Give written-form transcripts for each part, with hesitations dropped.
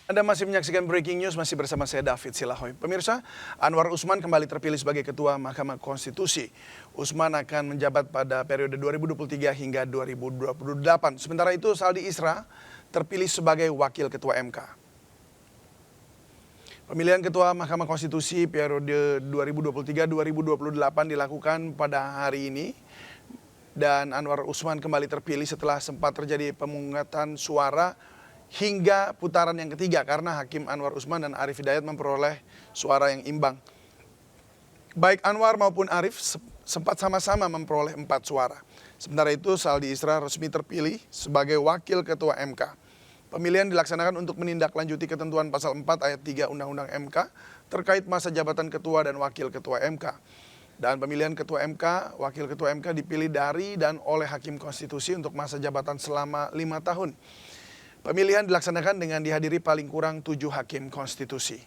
Anda masih menyaksikan Breaking News, masih bersama saya David Silahoy. Pemirsa, Anwar Usman kembali terpilih sebagai Ketua Mahkamah Konstitusi. Usman akan menjabat pada periode 2023 hingga 2028. Sementara itu Saldi Isra terpilih sebagai Wakil Ketua MK. Pemilihan Ketua Mahkamah Konstitusi periode 2023-2028 dilakukan pada hari ini. Dan Anwar Usman kembali terpilih setelah sempat terjadi pemungutan suara hingga putaran yang ketiga karena Hakim Anwar Usman dan Arif Hidayat memperoleh suara yang imbang. Baik Anwar maupun Arif sempat sama-sama memperoleh 4 suara. Sementara itu Saldi Isra resmi terpilih sebagai Wakil Ketua MK. Pemilihan dilaksanakan untuk menindaklanjuti ketentuan pasal 4 ayat 3 Undang-Undang MK terkait masa jabatan Ketua dan Wakil Ketua MK. Dan pemilihan Ketua MK, Wakil Ketua MK dipilih dari dan oleh Hakim Konstitusi untuk masa jabatan selama 5 tahun. Pemilihan dilaksanakan dengan dihadiri paling kurang 7 hakim konstitusi.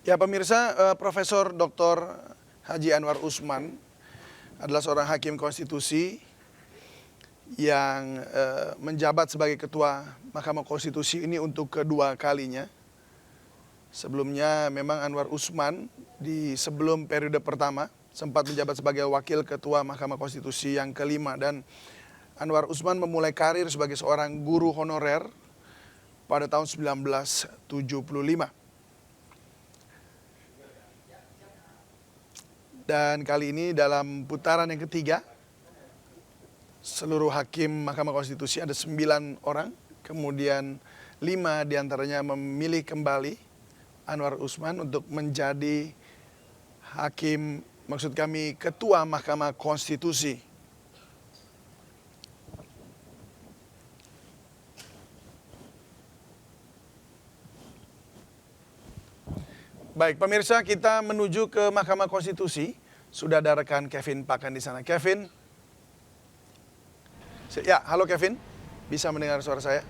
Ya pemirsa, Profesor Dr. Haji Anwar Usman adalah seorang hakim konstitusi yang menjabat sebagai Ketua Mahkamah Konstitusi ini untuk kedua kalinya. Sebelumnya memang Anwar Usman di sebelum periode pertama sempat menjabat sebagai Wakil Ketua Mahkamah Konstitusi yang kelima. Dan Anwar Usman memulai karir sebagai seorang guru honorer pada tahun 1975. Dan kali ini dalam putaran yang ketiga, seluruh hakim Mahkamah Konstitusi ada 9 orang, kemudian 5 diantaranya memilih kembali Anwar Usman untuk menjadi hakim, maksud kami Ketua Mahkamah Konstitusi. Baik, pemirsa, kita menuju ke Mahkamah Konstitusi. Sudah ada rekan Kevin Pakan di sana. Kevin. Ya, halo Kevin. Bisa mendengar suara saya?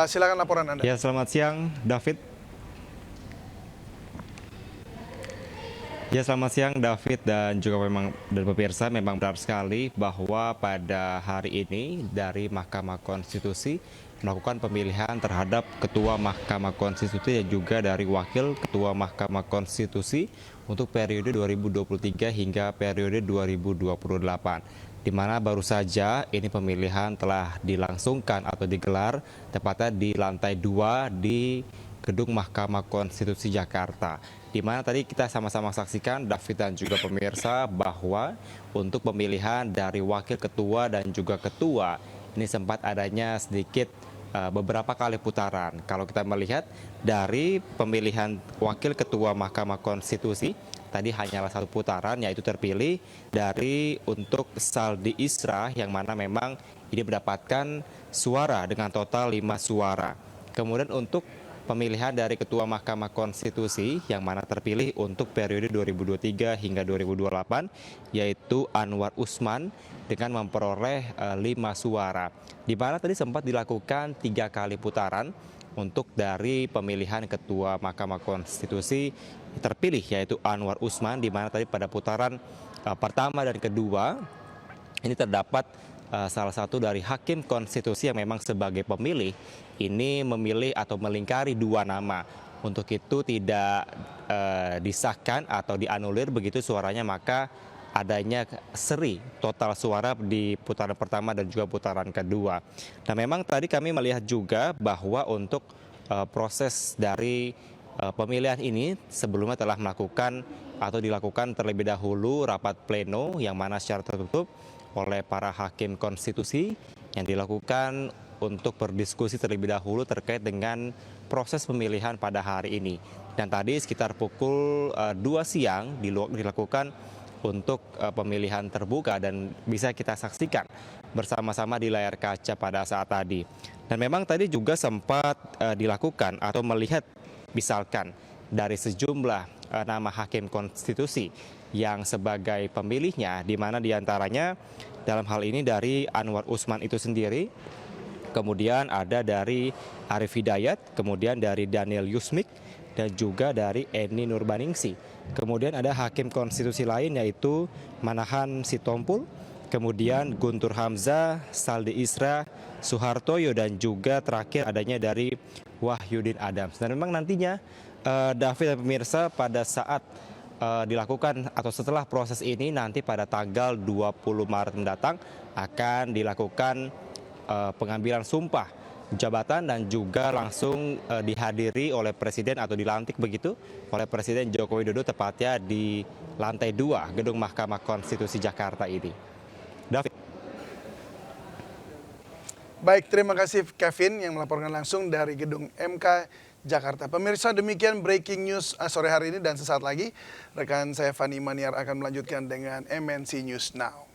Silakan laporan Anda. Ya, selamat siang, David. Ya, selamat siang, David dan juga pemirsa. Memang benar sekali bahwa pada hari ini dari Mahkamah Konstitusi melakukan pemilihan terhadap Ketua Mahkamah Konstitusi dan juga dari Wakil Ketua Mahkamah Konstitusi untuk periode 2023 hingga periode 2028. Di mana baru saja ini pemilihan telah dilangsungkan atau digelar tepatnya di lantai 2 di Gedung Mahkamah Konstitusi Jakarta, di mana tadi kita sama-sama saksikan, David dan juga pemirsa, bahwa untuk pemilihan dari wakil ketua dan juga ketua ini sempat adanya sedikit beberapa kali putaran. Kalau kita melihat dari pemilihan wakil ketua Mahkamah Konstitusi, tadi hanyalah satu putaran, yaitu terpilih dari untuk Saldi Isra, yang mana memang ini mendapatkan suara dengan total 5 suara. Kemudian untuk pemilihan dari Ketua Mahkamah Konstitusi yang mana terpilih untuk periode 2023 hingga 2028, yaitu Anwar Usman dengan memperoleh 5 suara. Di mana tadi sempat dilakukan 3 kali putaran untuk dari pemilihan Ketua Mahkamah Konstitusi terpilih, yaitu Anwar Usman, di mana tadi pada putaran pertama dan kedua ini terdapat salah satu dari hakim konstitusi yang memang sebagai pemilih ini memilih atau melingkari 2 nama. Untuk itu tidak disahkan atau dianulir begitu suaranya, maka adanya seri total suara di putaran pertama dan juga putaran kedua. Nah, memang tadi kami melihat juga bahwa untuk proses dari pemilihan ini sebelumnya telah melakukan atau dilakukan terlebih dahulu rapat pleno yang mana secara tertutup oleh para hakim konstitusi yang dilakukan untuk berdiskusi terlebih dahulu terkait dengan proses pemilihan pada hari ini. Dan tadi sekitar pukul 2 siang dilakukan untuk pemilihan terbuka dan bisa kita saksikan bersama-sama di layar kaca pada saat tadi. Dan memang tadi juga sempat dilakukan atau melihat misalkan dari sejumlah nama hakim konstitusi yang sebagai pemilihnya, di mana diantaranya dalam hal ini dari Anwar Usman itu sendiri, kemudian ada dari Arief Hidayat, kemudian dari Daniel Yusmik, dan juga dari Eni Nurbaningsi. Kemudian ada hakim konstitusi lain yaitu Manahan Sitompul, kemudian Guntur Hamzah, Saldi Isra, Suhartoyo, dan juga terakhir adanya dari Wahyudin Adams. Dan memang nantinya David dan pemirsa pada saat dilakukan atau setelah proses ini nanti pada tanggal 20 Maret mendatang akan dilakukan pengambilan sumpah jabatan dan juga langsung dihadiri oleh Presiden atau dilantik begitu oleh Presiden Joko Widodo tepatnya di lantai 2 Gedung Mahkamah Konstitusi Jakarta ini. David. Baik, terima kasih Kevin yang melaporkan langsung dari Gedung MK Jakarta. Pemirsa, demikian breaking news sore hari ini, dan sesaat lagi rekan saya Fani Maniar akan melanjutkan dengan MNC News Now.